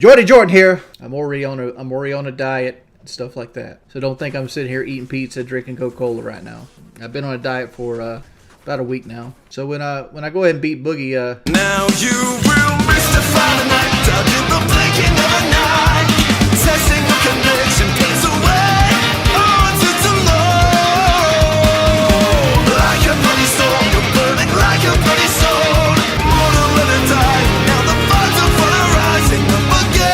Jordan here. I'm already on a diet and stuff like that. So don't think I'm sitting here eating pizza, drinking Coca-Cola right now. I've been on a diet for about a week now. So when I go ahead and beat Boogie, now you will mystify the night, dodging the blinking of an eye, testing the connection, takes away all to tomorrow. Like a bloody storm, you're burning like a bloody soul. Mortal let it die. Now the fires of fun are rising up again.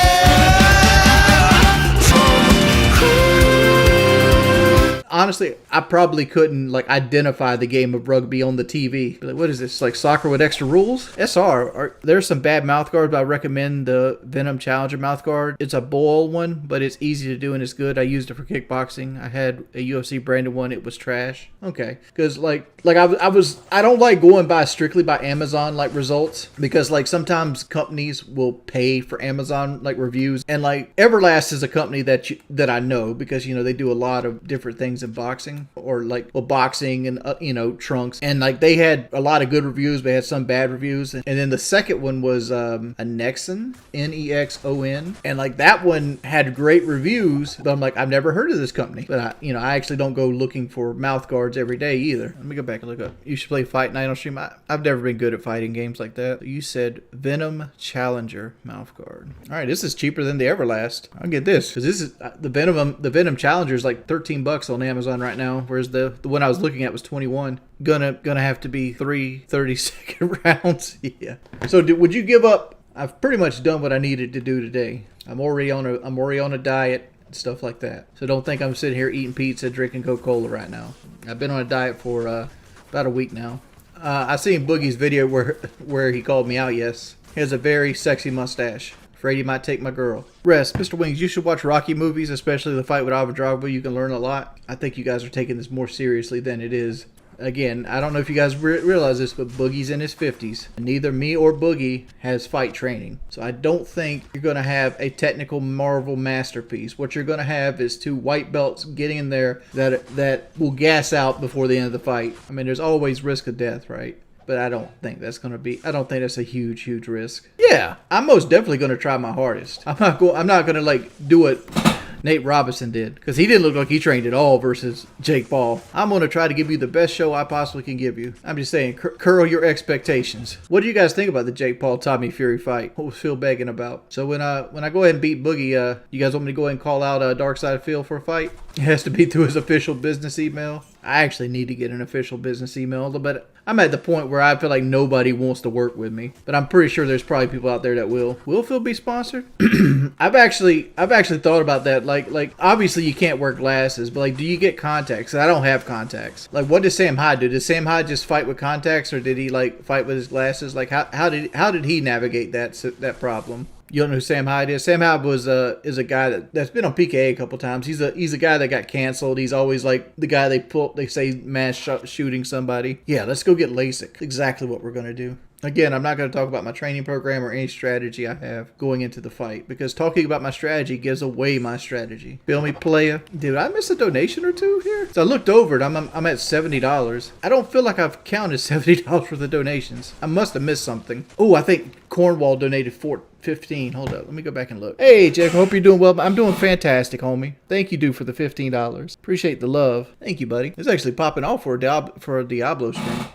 honestly, I probably couldn't like identify the game of rugby on the TV. Like, what is this? Like soccer with extra rules? SR. There's some bad mouth guards, but I recommend the Venom Challenger mouth guard. It's a boil one, but it's easy to do and it's good. I used it for kickboxing. I had a UFC branded one. It was trash. Okay, because I don't like going by strictly by Amazon like results, because like sometimes companies will pay for Amazon like reviews, and like Everlast is a company that I know because they do a lot of different things in boxing, or like boxing and trunks, and like they had a lot of good reviews, but they had some bad reviews. And then the second one was a Nexon, Nexon, and like that one had great reviews, but I'm like, I've never heard of this company. But I actually don't go looking for mouth guards every day either. Let me go back and look up. You should play Fight Night on stream. I've never been good at fighting games like that. You said Venom Challenger mouth guard. All right, this is cheaper than the Everlast. I'll get this because this is the Venom Challenger is like $13 on Amazon right now, whereas the one I was looking at was 21. Gonna have to be 3 30-second rounds. Yeah. So would you give up? I've pretty much done what I needed to do today. I'm already on a diet and stuff like that. So don't think I'm sitting here eating pizza, drinking Coca-Cola right now. I've been on a diet for about a week now. I seen Boogie's video where he called me out. Yes, he has a very sexy mustache. Afraid he might take my girl. Rest, Mr. Wings, you should watch Rocky movies, especially the fight with Avadrogba. You can learn a lot. I think you guys are taking this more seriously than it is. Again, I don't know if you guys realize this, but Boogie's in his 50s. Neither me or Boogie has fight training. So I don't think you're going to have a technical Marvel masterpiece. What you're going to have is two white belts getting in there that will gas out before the end of the fight. I mean, there's always risk of death, right? But I don't think that's a huge risk. Yeah, I'm most definitely going to try my hardest. I'm not going to like do what Nate Robinson did, because he didn't look like he trained at all versus Jake Paul. I'm going to try to give you the best show I possibly can give you. I'm just saying, curl your expectations. What do you guys think about the Jake Paul Tommy Fury fight? What was Phil begging about? So when I go ahead and beat Boogie, you guys want me to go ahead and call out Dark Side Phil for a fight? It has to be through his official business email. I actually need to get an official business email, but I'm at the point where I feel like nobody wants to work with me. But I'm pretty sure there's probably people out there that will. Will Phil be sponsored? I've actually thought about that. Like obviously you can't wear glasses, but like, do you get contacts? I don't have contacts. Like, what does Sam Hyde do? Does Sam Hyde just fight with contacts, or did he like fight with his glasses? Like, how did he navigate that problem? You don't know who Sam Hyde is? Sam Hyde is a guy that's been on PKA a couple times. He's a guy that got canceled. He's always like the guy they say mass shooting somebody. Yeah, let's go get LASIK. Exactly what we're gonna do. Again, I'm not going to talk about my training program or any strategy I have going into the fight, because talking about my strategy gives away my strategy. Feel me, playa? Did I miss a donation or two here? So I looked over it. I'm at $70. I don't feel like I've counted $70 for the donations. I must have missed something. Oh, I think Cornwall donated $15. Hold up. Let me go back and look. Hey, Jeff. I hope you're doing well. I'm doing fantastic, homie. Thank you, dude, for the $15. Appreciate the love. Thank you, buddy. It's actually popping off for a Diablo stream.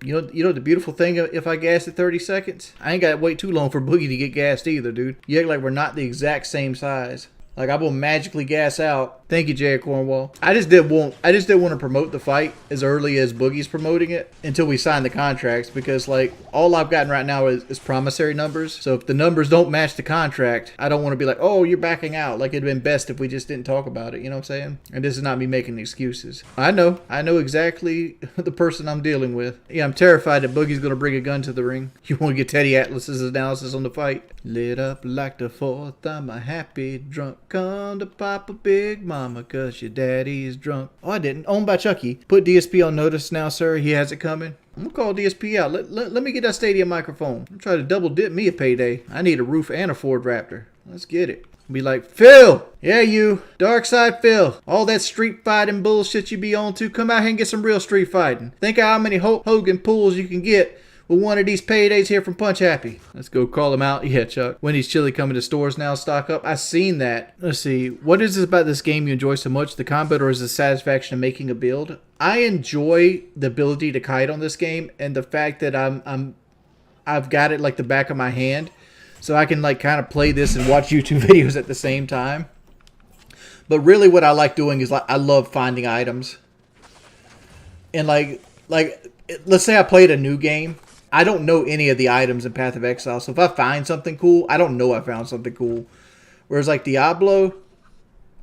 You know the beautiful thing, if I gas it 30 seconds, I ain't got to wait too long for Boogie to get gassed either, dude. You act like we're not the exact same size. Like, I will magically gas out. Thank you, Jay Cornwall. I just didn't want to promote the fight as early as Boogie's promoting it until we sign the contracts, because like all I've gotten right now is promissory numbers. So if the numbers don't match the contract, I don't want to be like, oh, you're backing out. Like, it'd been best if we just didn't talk about it. You know what I'm saying? And this is not me making excuses. I know exactly the person I'm dealing with. Yeah, I'm terrified that Boogie's going to bring a gun to the ring. You want to get Teddy Atlas's analysis on the fight? Lit up like the 4th, I'm a happy drunk. Come to Papa Big Mama, cause your daddy's drunk. Oh, I didn't. Owned by Chucky. Put DSP on notice now, sir. He has it coming. I'm gonna call DSP out. Let me get that stadium microphone. I'm trying to double dip me a payday. I need a roof and a Ford Raptor. Let's get it. Be like, Phil! Yeah, you. Dark Side Phil. All that street fighting bullshit you be on to, come out here and get some real street fighting. Think of how many Hogan pulls you can get with one of these paydays here from Punch Happy. Let's go call him out. Yeah, Chuck. Wendy's Chili coming to stores now, stock up. I seen that. Let's see. What is it about this game you enjoy so much? The combat or is the satisfaction of making a build? I enjoy the ability to kite on this game and the fact that I've got it like the back of my hand. So I can like kind of play this and watch YouTube videos at the same time. But really what I like doing is like I love finding items. And like let's say I played a new game. I don't know any of the items in Path of Exile. So if I find something cool, I don't know I found something cool. Whereas like Diablo,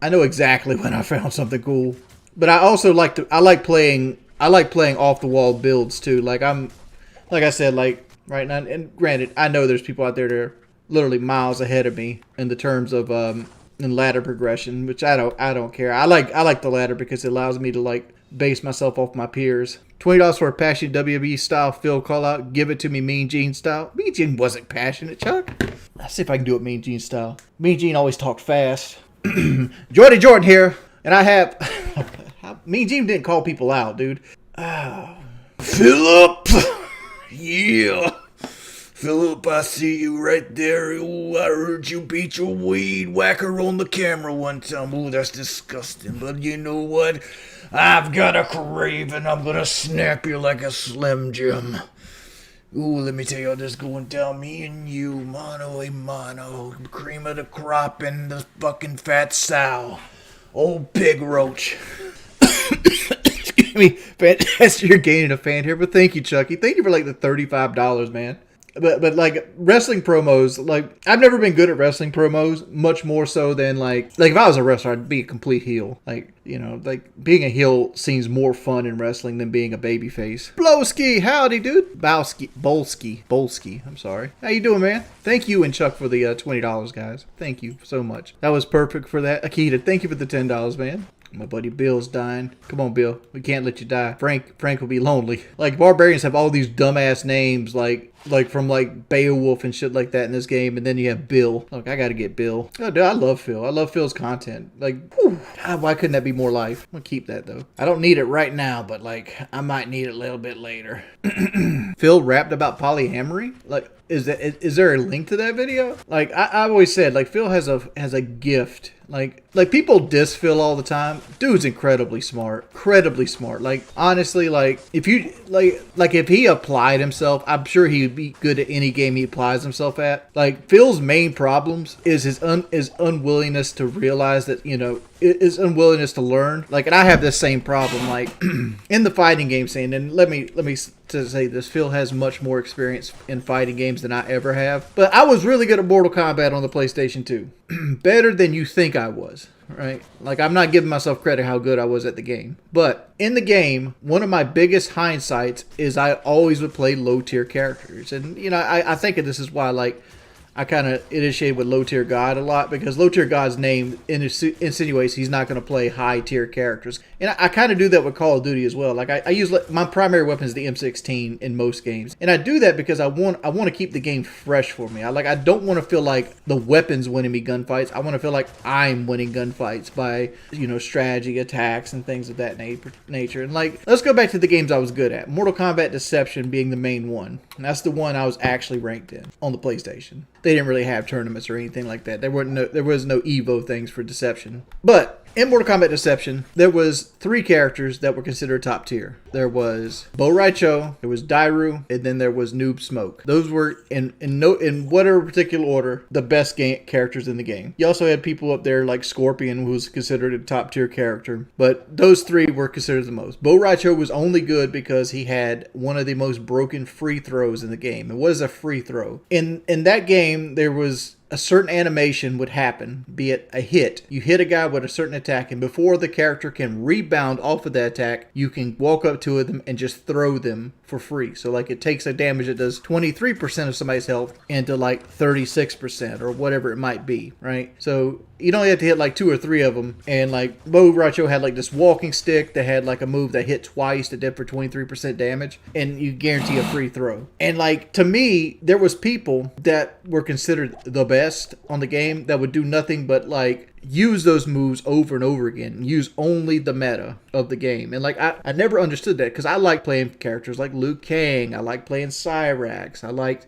I know exactly when I found something cool. But I also like playing off the wall builds too. Like I said, like right now, and granted, I know there's people out there that are literally miles ahead of me in the terms of in ladder progression, which I don't care. I like the ladder because it allows me to like base myself off my peers. $20 for a passionate WWE style Phil call out. Give it to me Mean Gene style. Mean Gene wasn't passionate, Chuck. Let's see if I can do it Mean Gene style. Mean Gene always talked fast. Jordy Jordan here, and I have Mean Gene didn't call people out, dude. Philip, yeah. Philip, I see you right there. Ooh, I heard you beat your weed whacker on the camera one time. Ooh, that's disgusting. But you know what? I've got a craving. I'm gonna snap you like a Slim Jim. Ooh, let me tell you how this going down. Me and you, mano a mano. Cream of the crop and the fucking fat sow. Old pig roach. Excuse me. Fantastic, you're gaining a fan here, but thank you, Chucky. Thank you for like the $35, man. But like wrestling promos, like I've never been good at wrestling promos, much more so than like if I was a wrestler, I'd be a complete heel. Like, you know, like being a heel seems more fun in wrestling than being a babyface. Blowski, howdy, dude. Bolski. I'm sorry. How you doing, man? Thank you and Chuck for the $20, guys. Thank you so much. That was perfect for that. Akita, thank you for the $10, man. My buddy Bill's dying. Come on, Bill. We can't let you die. Frank will be lonely. Like, barbarians have all these dumbass names, like from like Beowulf and shit like that in this game, and then you have Bill. Look, I gotta get Bill. Oh, dude, I love Phil. I love Phil's content. Like, whew, God, why couldn't that be more life? I'm gonna keep that though. I don't need it right now, but like, I might need it a little bit later. Phil rapped about polyamory. Like, is there a link to that video? Like, I've always said, like, Phil has a gift. Like people diss Phil all the time. Dude's incredibly smart. Like, honestly, like if you like if he applied himself, I'm sure he'd be good at any game he applies himself at. Like, Phil's main problems is his unwillingness to realize that, you know, his unwillingness to learn. Like, and I have this same problem, like in the fighting game scene. And let me to say this, Phil has much more experience in fighting games than I ever have. But I was really good at Mortal Kombat on the PlayStation 2. Better than you think I was, right? Like, I'm not giving myself credit how good I was at the game. But in the game, one of my biggest hindsights is I always would play low-tier characters. And, you know, I think this is why, like, I kind of initiated with Low Tier God a lot, because Low Tier God's name insinuates he's not going to play high tier characters. And I kind of do that with Call of Duty as well. Like, I use my primary weapon is the M16 in most games, and I do that because I want to keep the game fresh for me. I don't want to feel like the weapon's winning me gunfights. I want to feel like I'm winning gunfights by, you know, strategy, attacks, and things of that nature. And like, let's go back to the games I was good at. Mortal Kombat Deception being the main one. And that's the one I was actually ranked in on the PlayStation. They didn't really have tournaments or anything like that. There was no Evo things for Deception. But in Mortal Kombat Deception, there was 3 characters that were considered top tier. There was Bo Raicho, there was Dairu, and then there was Noob Smoke. Those were, in whatever particular order, the best characters in the game. You also had people up there like Scorpion, who was considered a top tier character. But those 3 were considered the most. Bo Raicho was only good because he had one of the most broken free throws in the game. And what is a free throw? In that game, there was a certain animation would happen, be it a hit. You hit a guy with a certain attack, and before the character can rebound off of that attack, you can walk up to them and just throw them for free. So like, it takes a damage that does 23% of somebody's health into like 36% or whatever it might be, right? So you'd only have to hit like 2 or 3 of them. And like, Bo Raicho had like this walking stick that had like a move that hit twice that did for 23% damage, and you guarantee a free throw. And like, to me, there was people that were considered the best on the game that would do nothing but like use those moves over and over again, use only the meta of the game. And like I never understood that, because I like playing characters like Liu Kang, I like playing Cyrax, I liked,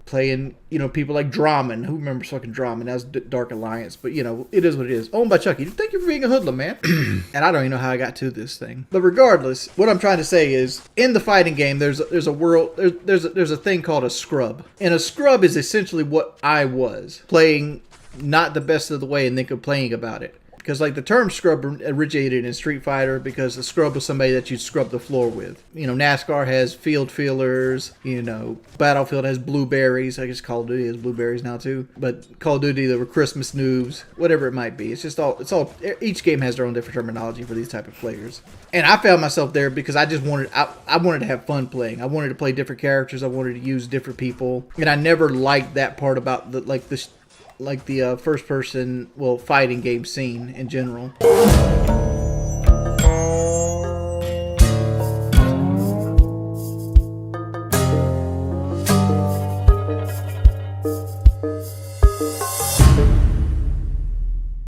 playing, people like Drummond. Who remembers fucking Drummond? That was Dark Alliance. But it is what it is. Owned by Chucky. Thank you for being a hoodlum, man. And I don't even know how I got to this thing. But regardless, what I'm trying to say is, in the fighting game, there's a world, there's a thing called a scrub. And a scrub is essentially what I was, playing not the best of the way and then complaining about it. Because like the term scrub originated in Street Fighter, because the scrub was somebody that you'd scrub the floor with. NASCAR has field fillers, Battlefield has blueberries. I guess Call of Duty has blueberries now too. But Call of Duty, there were Christmas noobs, whatever it might be. It's all, each game has their own different terminology for these type of players. And I found myself there because I just wanted to have fun playing. I wanted to play different characters. I wanted to use different people. And I never liked that part about the first person, fighting game scene in general.